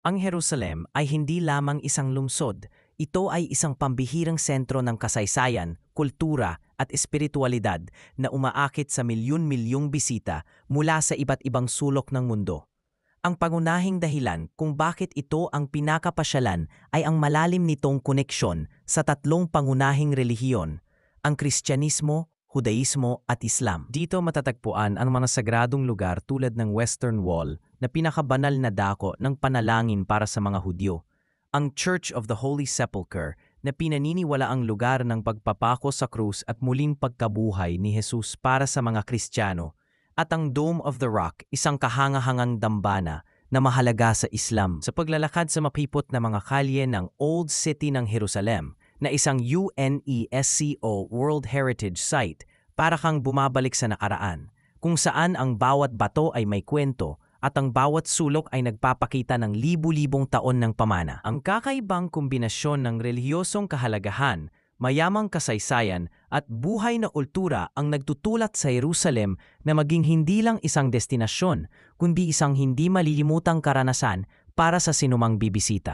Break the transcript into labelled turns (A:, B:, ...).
A: Ang Jerusalem ay hindi lamang isang lungsod, ito ay isang pambihirang sentro ng kasaysayan, kultura at espiritualidad na umaakit sa milyon-milyong bisita mula sa iba't ibang sulok ng mundo. Ang pangunahing dahilan kung bakit ito ang pinakapasyalan ay ang malalim nitong koneksyon sa tatlong pangunahing relihiyon, ang Kristyanismo, Judaismo at Islam. Dito matatagpuan ang mga sagradong lugar tulad ng Western Wall na pinakabanal na dako ng panalangin para sa mga Hudyo, ang Church of the Holy Sepulchre na pinaniniwala ang lugar ng pagpapako sa krus at muling pagkabuhay ni Jesus para sa mga Kristiyano, at ang Dome of the Rock, isang kahangahangang dambana na mahalaga sa Islam. Sa paglalakad sa mapipot na mga kalye ng Old City ng Jerusalem, na isang UNESCO World Heritage Site, para kang bumabalik sa nakaraan, kung saan ang bawat bato ay may kwento at ang bawat sulok ay nagpapakita ng libu-libong taon ng pamana. Ang kakaibang kombinasyon ng relihiyosong kahalagahan, mayamang kasaysayan at buhay na kultura ang nagtutulak sa Jerusalem na maging hindi lang isang destinasyon, kundi isang hindi malilimutang karanasan para sa sinumang bibisita.